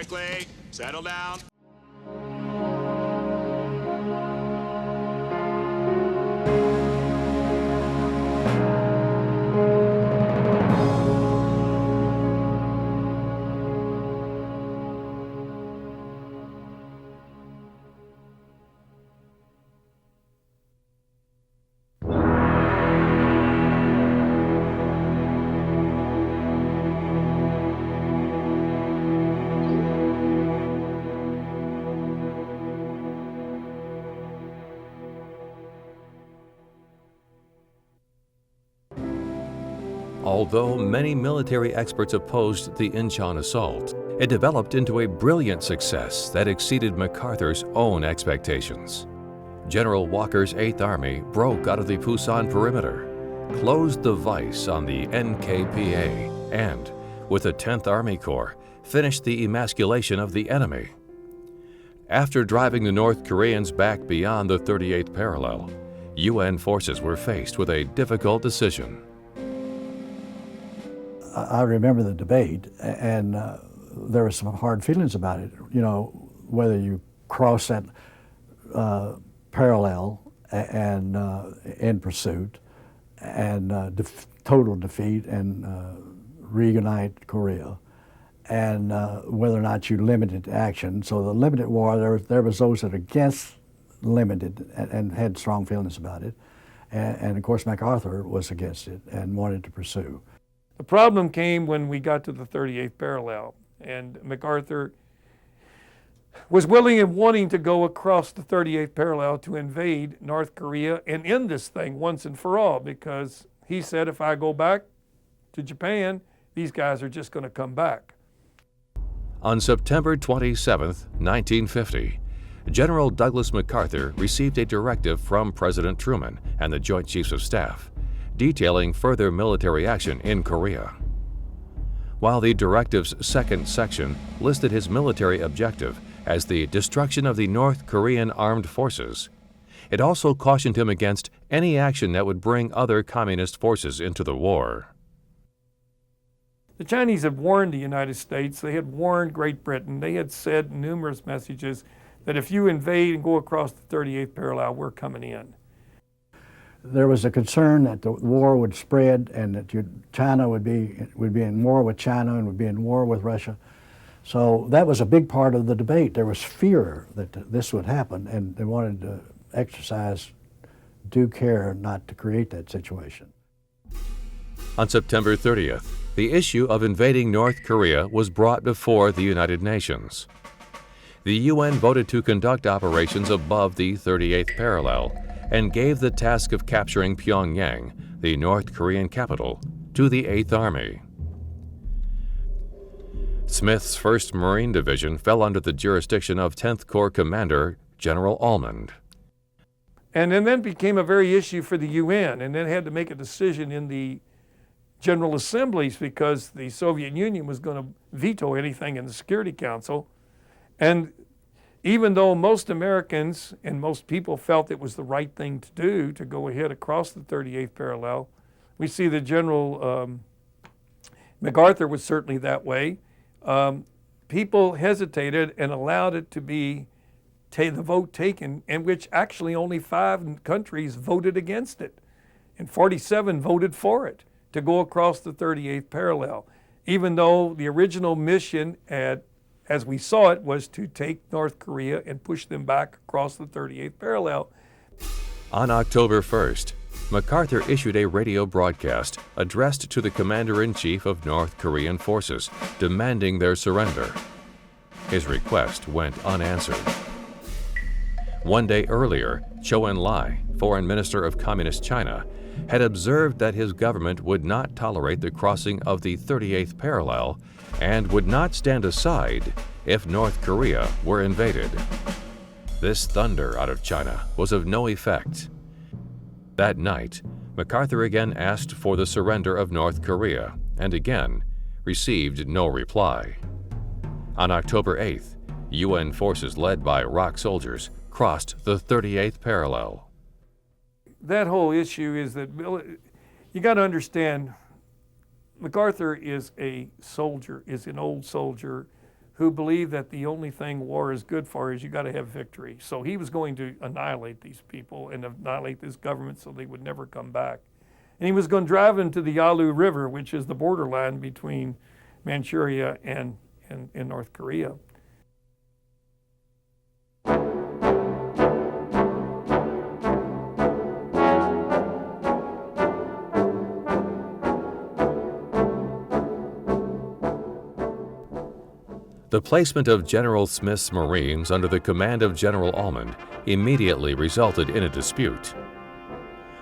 Blakely, settle down. Although many military experts opposed the Inchon assault, it developed into a brilliant success that exceeded MacArthur's own expectations. General Walker's 8th Army broke out of the Pusan Perimeter, closed the vise on the NKPA, and, with the 10th Army Corps, finished the emasculation of the enemy. After driving the North Koreans back beyond the 38th parallel, UN forces were faced with a difficult decision. I remember the debate, and there were some hard feelings about it. You know, whether you cross that parallel and in pursuit, and total defeat and reunite Korea, and whether or not you limited action. So the limited war, there was those that are against limited and had strong feelings about it, and of course MacArthur was against it and wanted to pursue. The problem came when we got to the 38th parallel, and MacArthur was willing and wanting to go across the 38th parallel to invade North Korea and end this thing once and for all, because he said, if I go back to Japan, these guys are just going to come back. On September 27, 1950, General Douglas MacArthur received a directive from President Truman and the Joint Chiefs of Staff, detailing further military action in Korea. While the directive's second section listed his military objective as the destruction of the North Korean armed forces, it also cautioned him against any action that would bring other communist forces into the war. The Chinese had warned the United States, they had warned Great Britain, they had said in numerous messages that if you invade and go across the 38th parallel, we're coming in. There was a concern that the war would spread and that China would be in war with China and would be in war with Russia. So that was a big part of the debate. There was fear that this would happen, and they wanted to exercise due care not to create that situation. On September 30th, the issue of invading North Korea was brought before the United Nations. The UN voted to conduct operations above the 38th parallel and gave the task of capturing Pyongyang, the North Korean capital, to the 8th Army. Smith's 1st Marine Division fell under the jurisdiction of 10th Corps Commander General Almond. And then that became a very issue for the UN, and then had to make a decision in the General Assemblies because the Soviet Union was going to veto anything in the Security Council. And even though most Americans and most people felt it was the right thing to do to go ahead across the 38th parallel, we see that General MacArthur was certainly that way. People hesitated and allowed it to be the vote taken, in which actually only 5 countries voted against it, and 47 voted for it to go across the 38th parallel, even though the original mission as we saw it, was to take North Korea and push them back across the 38th parallel. On October 1st, MacArthur issued a radio broadcast addressed to the Commander-in-Chief of North Korean forces, demanding their surrender. His request went unanswered. One day earlier, Zhou Enlai, Foreign Minister of Communist China, had observed that his government would not tolerate the crossing of the 38th parallel and would not stand aside if North Korea were invaded. This thunder out of China was of no effect. That night, MacArthur again asked for the surrender of North Korea and again received no reply. On October 8th, UN forces led by ROK soldiers crossed the 38th parallel. That whole issue is that you got to understand, MacArthur is a soldier, is an old soldier who believed that the only thing war is good for is you got to have victory. So he was going to annihilate these people and annihilate this government so they would never come back. And he was going to drive into the Yalu River, which is the borderline between Manchuria and North Korea. The placement of General Smith's Marines under the command of General Almond immediately resulted in a dispute.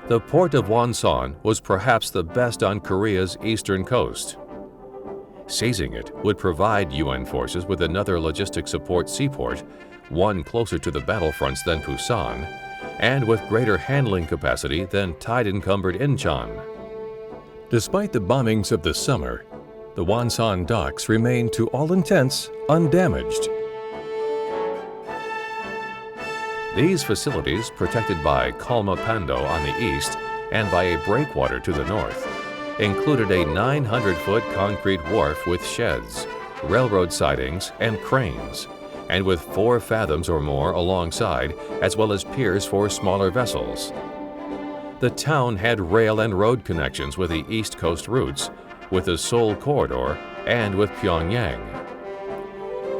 The port of Wonsan was perhaps the best on Korea's eastern coast. Seizing it would provide UN forces with another logistic support seaport, one closer to the battlefronts than Pusan, and with greater handling capacity than tide-encumbered Inchon. Despite the bombings of the summer, the Wonsan docks remained to all intents undamaged. These facilities, protected by Kalmapando on the east and by a breakwater to the north, included a 900-foot concrete wharf with sheds, railroad sidings, and cranes, and with 4 fathoms or more alongside, as well as piers for smaller vessels. The town had rail and road connections with the East Coast routes, with the Seoul corridor, and with Pyongyang.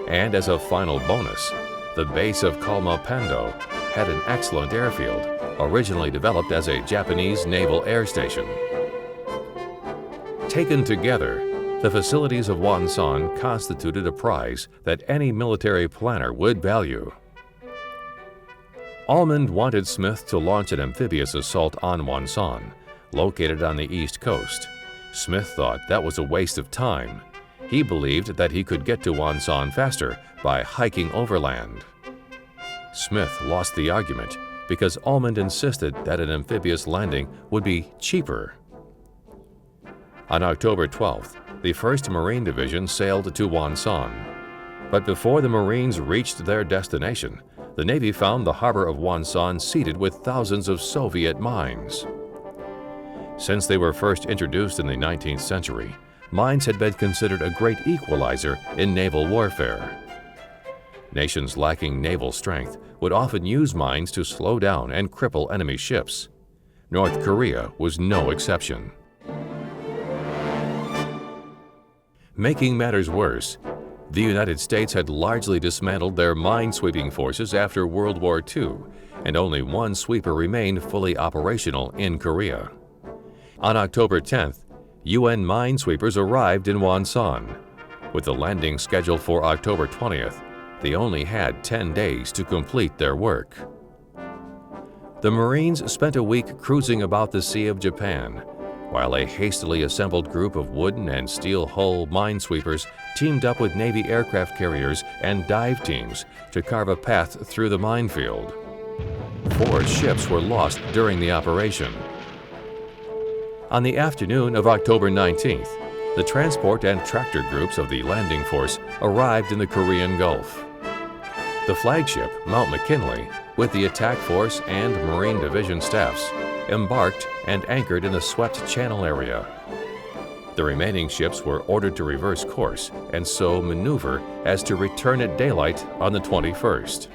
And as a final bonus, the base of Kalmapando had an excellent airfield, originally developed as a Japanese naval air station. Taken together, the facilities of Wonsan constituted a prize that any military planner would value. Almond wanted Smith to launch an amphibious assault on Wonsan, located on the east coast. Smith thought that was a waste of time. He believed that he could get to Wonsan faster by hiking overland. Smith lost the argument because Almond insisted that an amphibious landing would be cheaper. On October 12th, the 1st Marine Division sailed to Wonsan. But before the Marines reached their destination, the Navy found the harbor of Wonsan seeded with thousands of Soviet mines. Since they were first introduced in the 19th century, mines had been considered a great equalizer in naval warfare. Nations lacking naval strength would often use mines to slow down and cripple enemy ships. North Korea was no exception. Making matters worse, the United States had largely dismantled their mine-sweeping forces after World War II, and only one sweeper remained fully operational in Korea. On October 10th, UN minesweepers arrived in Wonsan. With the landing scheduled for October 20th, they only had 10 days to complete their work. The Marines spent a week cruising about the Sea of Japan, while a hastily assembled group of wooden and steel hull minesweepers teamed up with Navy aircraft carriers and dive teams to carve a path through the minefield. 4 ships were lost during the operation. On the afternoon of October 19th, the transport and tractor groups of the landing force arrived in the Korean Gulf. The flagship, Mount McKinley, with the attack force and Marine Division staffs, embarked and anchored in the swept channel area. The remaining ships were ordered to reverse course and so maneuver as to return at daylight on the 21st.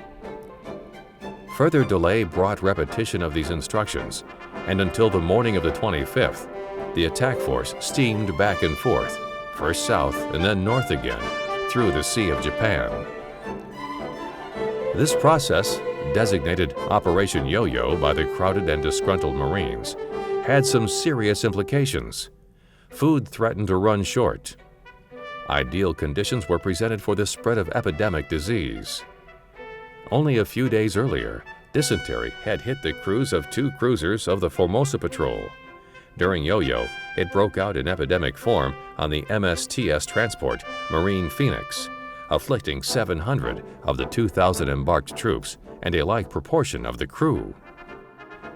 Further delay brought repetition of these instructions, and until the morning of the 25th, the attack force steamed back and forth, first south and then north again, through the Sea of Japan. This process, designated Operation Yo-Yo by the crowded and disgruntled Marines, had some serious implications. Food threatened to run short. Ideal conditions were presented for the spread of epidemic disease. Only a few days earlier, dysentery had hit the crews of 2 cruisers of the Formosa Patrol. During Yo-Yo, it broke out in epidemic form on the MSTS transport Marine Phoenix, afflicting 700 of the 2,000 embarked troops and a like proportion of the crew.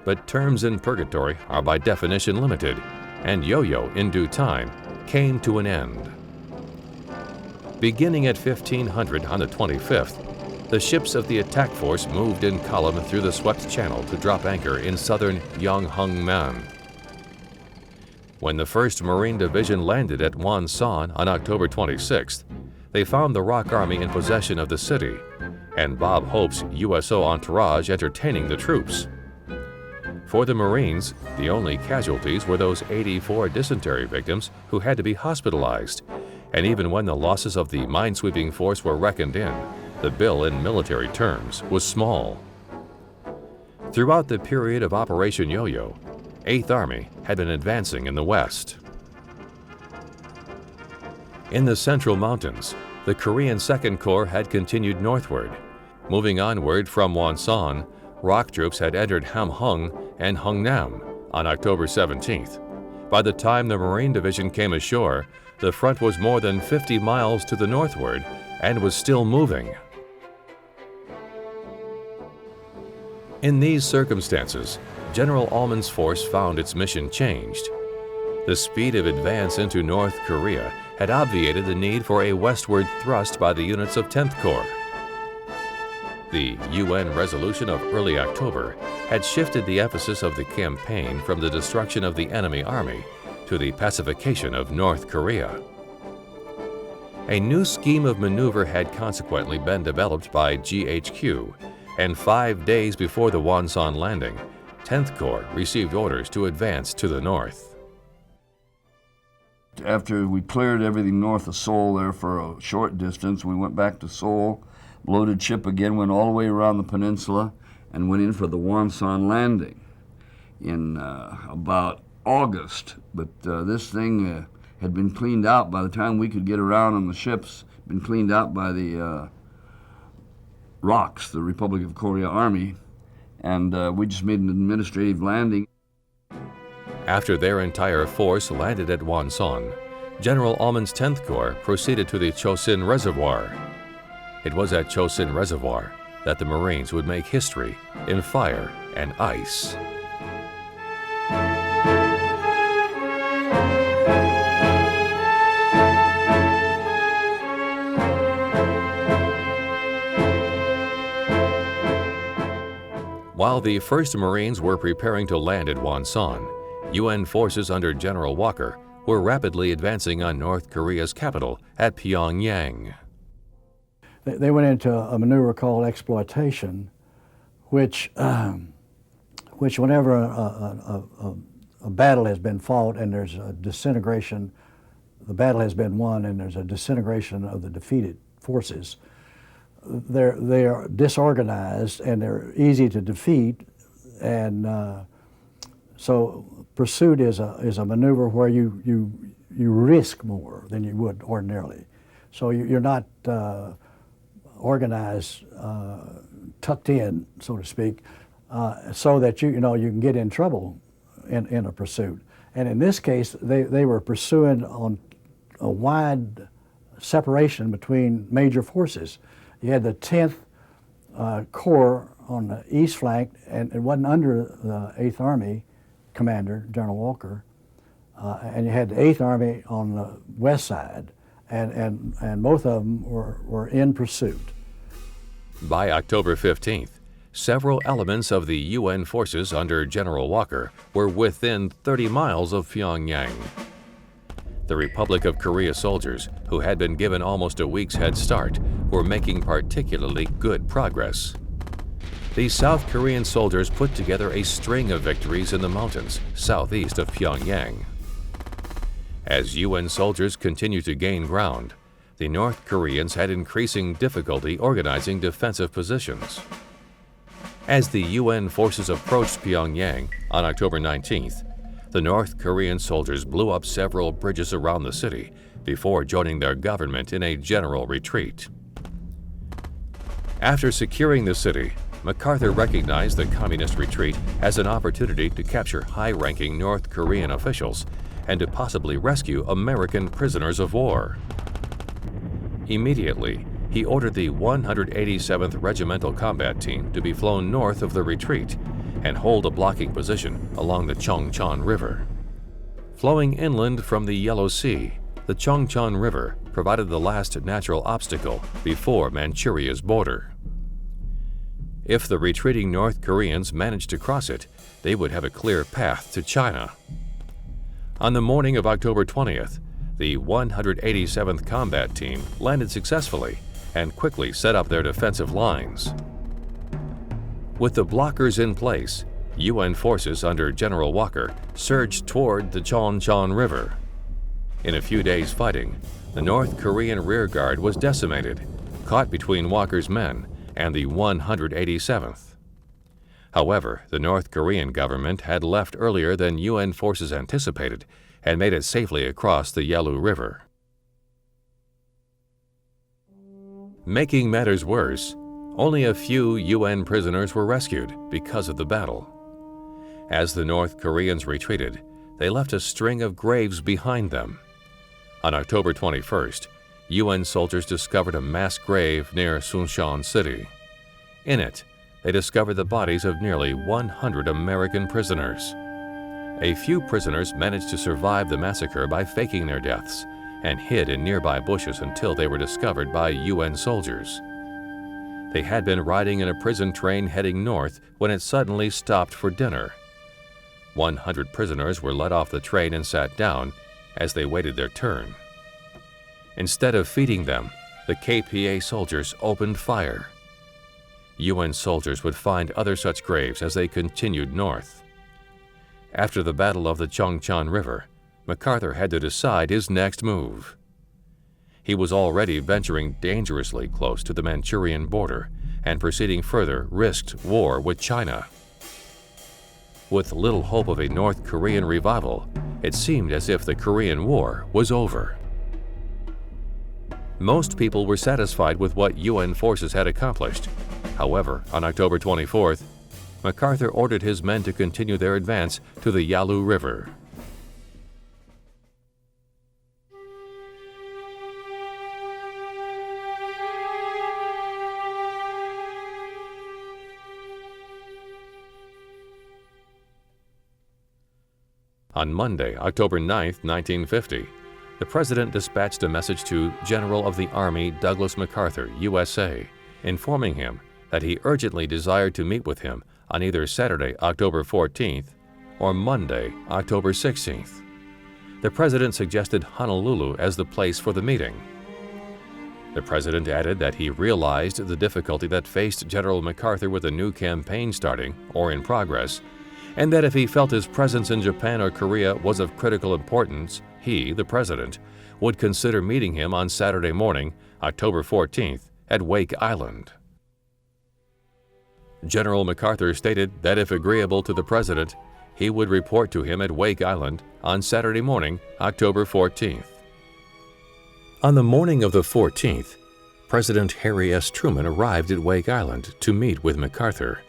But terms in purgatory are by definition limited, and Yo-Yo, in due time, came to an end. Beginning at 1500 on the 25th, the ships of the attack force moved in column through the swept channel to drop anchor in southern Yonghangman. When the 1st Marine Division landed at Wonsan on October 26th, they found the ROK Army in possession of the city, and Bob Hope's USO entourage entertaining the troops. For the Marines, the only casualties were those 84 dysentery victims who had to be hospitalized, and even when the losses of the minesweeping force were reckoned in, the bill in military terms was small. Throughout the period of Operation Yo-Yo, 8th Army had been advancing in the west. In the Central Mountains, the Korean Second Corps had continued northward. Moving onward from Wonsan, ROK troops had entered Hamhung and Hungnam on October 17th. By the time the Marine Division came ashore, the front was more than 50 miles to the northward and was still moving. In these circumstances, General Ulman's force found its mission changed. The speed of advance into North Korea had obviated the need for a westward thrust by the units of 10th Corps. The UN resolution of early October had shifted the emphasis of the campaign from the destruction of the enemy army to the pacification of North Korea. A new scheme of maneuver had consequently been developed by GHQ, and 5 days before the Wonsan landing, 10th Corps received orders to advance to the north. After we cleared everything north of Seoul there for a short distance, we went back to Seoul, loaded ship again, went all the way around the peninsula, and went in for the Wonsan landing in about August. But this thing had been cleaned out by the time we could get around on the ships, been cleaned out by the ROKs, the Republic of Korea Army, and we just made an administrative landing. After their entire force landed at Wonsan, General Ulman's 10th Corps proceeded to the Chosin Reservoir. It was at Chosin Reservoir that the Marines would make history in fire and ice. While the 1st Marines were preparing to land at Wonsan, UN forces under General Walker were rapidly advancing on North Korea's capital at Pyongyang. They went into a maneuver called exploitation, which whenever a battle has been fought and there's a disintegration, the battle has been won and there's a disintegration of the defeated forces, they are disorganized and they're easy to defeat, and so pursuit is a maneuver where you risk more than you would ordinarily. So you're not organized, tucked in, so to speak, so that you can get in trouble in a pursuit. And in this case, they were pursuing on a wide separation between major forces. You had the 10th Corps on the east flank, and it wasn't under the 8th Army commander, General Walker, and you had the 8th Army on the west side, and both of them were in pursuit. By October 15th, several elements of the UN forces under General Walker were within 30 miles of Pyongyang. The Republic of Korea soldiers, who had been given almost a week's head start, were making particularly good progress. The South Korean soldiers put together a string of victories in the mountains southeast of Pyongyang. As UN soldiers continued to gain ground, the North Koreans had increasing difficulty organizing defensive positions. As the UN forces approached Pyongyang on October 19th, the North Korean soldiers blew up several bridges around the city before joining their government in a general retreat. After securing the city, MacArthur recognized the communist retreat as an opportunity to capture high-ranking North Korean officials and to possibly rescue American prisoners of war. Immediately, he ordered the 187th Regimental Combat Team to be flown north of the retreat and hold a blocking position along the Inchon River. Flowing inland from the Yellow Sea, the Inchon River provided the last natural obstacle before Manchuria's border. If the retreating North Koreans managed to cross it, they would have a clear path to China. On the morning of October 20th, the 187th Combat Team landed successfully and quickly set up their defensive lines. With the blockers in place, UN forces under General Walker surged toward the Inchon River. In a few days' fighting, the North Korean rearguard was decimated, caught between Walker's men and the 187th. However, the North Korean government had left earlier than UN forces anticipated and made it safely across the Yalu River. Making matters worse, only a few UN prisoners were rescued because of the battle. As the North Koreans retreated, they left a string of graves behind them. On October 21st, UN soldiers discovered a mass grave near Sunshan City. In it, they discovered the bodies of nearly 100 American prisoners. A few prisoners managed to survive the massacre by faking their deaths and hid in nearby bushes until they were discovered by UN soldiers. They had been riding in a prison train heading north when it suddenly stopped for dinner. 100 prisoners were let off the train and sat down as they waited their turn. Instead of feeding them, the KPA soldiers opened fire. UN soldiers would find other such graves as they continued north. After the Battle of the Inchon River, MacArthur had to decide his next move. He was already venturing dangerously close to the Manchurian border, and proceeding further risked war with China. With little hope of a North Korean revival, it seemed as if the Korean War was over. Most people were satisfied with what UN forces had accomplished. However, on October 24th, MacArthur ordered his men to continue their advance to the Yalu River. On Monday, October 9, 1950, the President dispatched a message to General of the Army Douglas MacArthur, USA, informing him that he urgently desired to meet with him on either Saturday, October 14th, or Monday, October 16th. The President suggested Honolulu as the place for the meeting. The President added that he realized the difficulty that faced General MacArthur with a new campaign starting or in progress, and that if he felt his presence in Japan or Korea was of critical importance, he, the President, would consider meeting him on Saturday morning, October 14th, at Wake Island. General MacArthur stated that if agreeable to the President, he would report to him at Wake Island on Saturday morning, October 14th. On the morning of the 14th, President Harry S. Truman arrived at Wake Island to meet with MacArthur.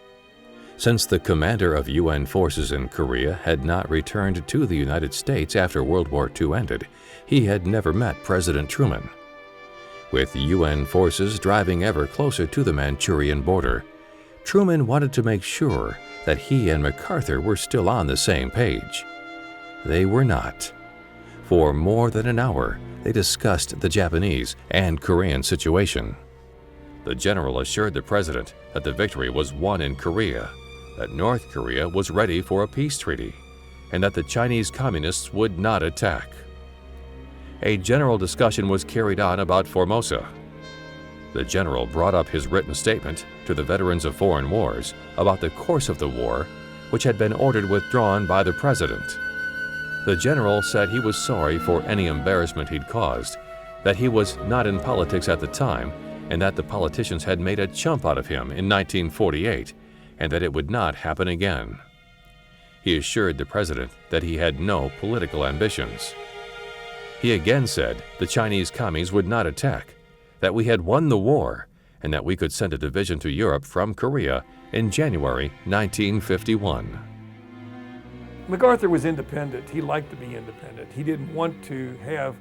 Since the commander of UN forces in Korea had not returned to the United States after World War II ended, he had never met President Truman. With UN forces driving ever closer to the Manchurian border, Truman wanted to make sure that he and MacArthur were still on the same page. They were not. For more than an hour, they discussed the Japanese and Korean situation. The general assured the President that the victory was won in Korea, that North Korea was ready for a peace treaty, and that the Chinese Communists would not attack. A general discussion was carried on about Formosa. The general brought up his written statement to the veterans of foreign wars about the course of the war, which had been ordered withdrawn by the President. The general said he was sorry for any embarrassment he'd caused, that he was not in politics at the time, and that the politicians had made a chump out of him in 1948, and that it would not happen again. He assured the President that he had no political ambitions. He again said the Chinese commies would not attack, that we had won the war, and that we could send a division to Europe from Korea in January 1951. MacArthur was independent. He liked to be independent. He didn't want to have,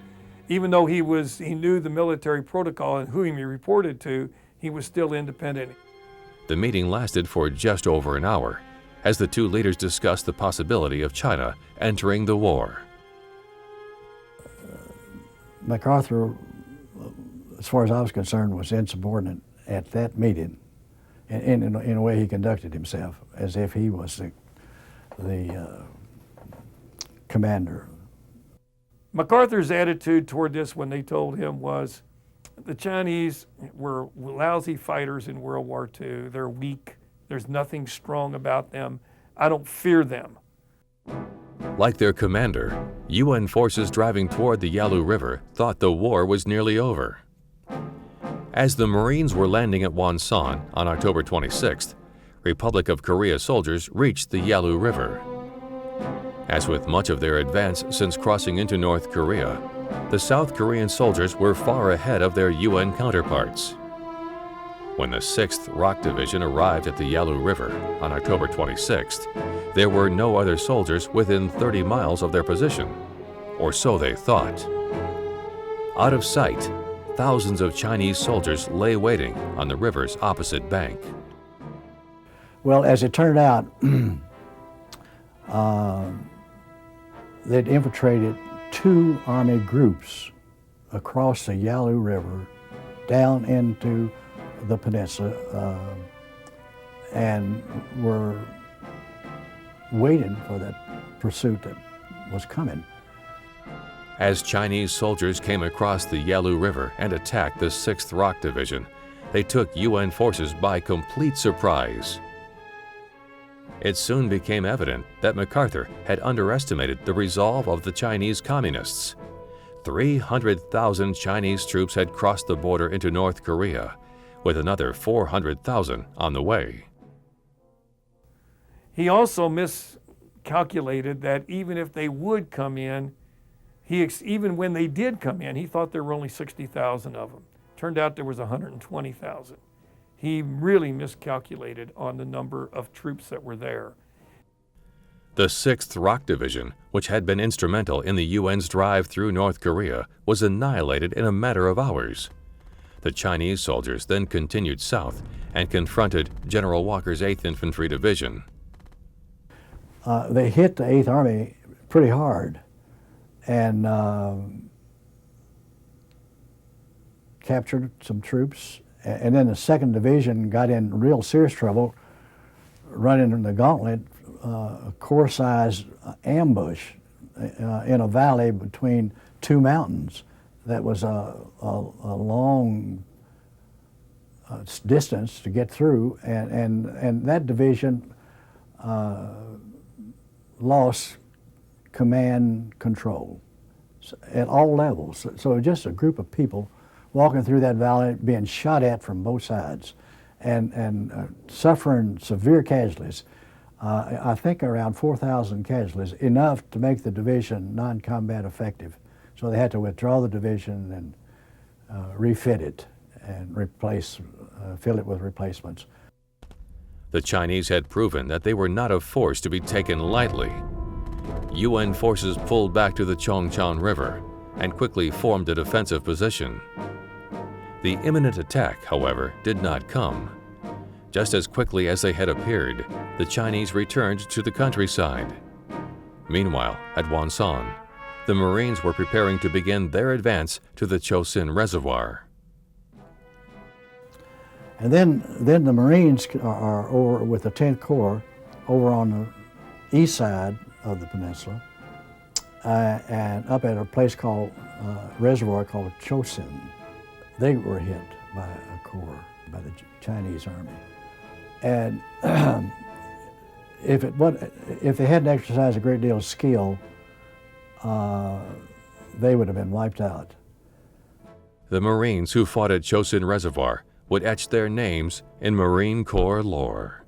even though he knew the military protocol and who he reported to, he was still independent. The meeting lasted for just over an hour, as the two leaders discussed the possibility of China entering the war. MacArthur, as far as I was concerned, was insubordinate at that meeting, and in a way he conducted himself as if he was the commander. MacArthur's attitude toward this when they told him was, the Chinese were lousy fighters in World War II. They're weak. There's nothing strong about them. I don't fear them. Like their commander, UN forces driving toward the Yalu River thought the war was nearly over. As the Marines were landing at Wonsan on October 26th, Republic of Korea soldiers reached the Yalu River. As with much of their advance since crossing into North Korea, the South Korean soldiers were far ahead of their UN counterparts. When the 6th Rock Division arrived at the Yalu River on October 26th, there were no other soldiers within 30 miles of their position, or so they thought. Out of sight, thousands of Chinese soldiers lay waiting on the river's opposite bank. Well, as it turned out, they'd infiltrated 2 army groups across the Yalu River down into the peninsula and were waiting for that pursuit that was coming. As Chinese soldiers came across the Yalu River and attacked the 6th Rock Division, they took UN forces by complete surprise. It soon became evident that MacArthur had underestimated the resolve of the Chinese communists. 300,000 Chinese troops had crossed the border into North Korea, with another 400,000 on the way. He also miscalculated that even if they would come in, even when they did come in, he thought there were only 60,000 of them. Turned out there was 120,000. He really miscalculated on the number of troops that were there. The 6th Rock Division, which had been instrumental in the UN's drive through North Korea, was annihilated in a matter of hours. The Chinese soldiers then continued south and confronted General Walker's 8th Infantry Division. They hit the 8th Army pretty hard and captured some troops. And then the 2nd Division got in real serious trouble, running the gauntlet, a Corps-sized ambush in a valley between 2 mountains. That was a long distance to get through, and that division lost command control at all levels. So just a group of people walking through that valley, being shot at from both sides, and suffering severe casualties. I think around 4,000 casualties, enough to make the division non-combat effective. So they had to withdraw the division and refit it and fill it with replacements. The Chinese had proven that they were not a force to be taken lightly. UN forces pulled back to the Chongchon River and quickly formed a defensive position. The imminent attack, however, did not come. Just as quickly as they had appeared, the Chinese returned to the countryside. Meanwhile, at Wonsan, the Marines were preparing to begin their advance to the Chosin Reservoir. And then the Marines are over with the 10th Corps over on the east side of the peninsula and up at a place called reservoir called Chosin. They were hit by a corps, by the Chinese army. And if they hadn't exercised a great deal of skill, they would have been wiped out. The Marines who fought at Chosin Reservoir would etch their names in Marine Corps lore.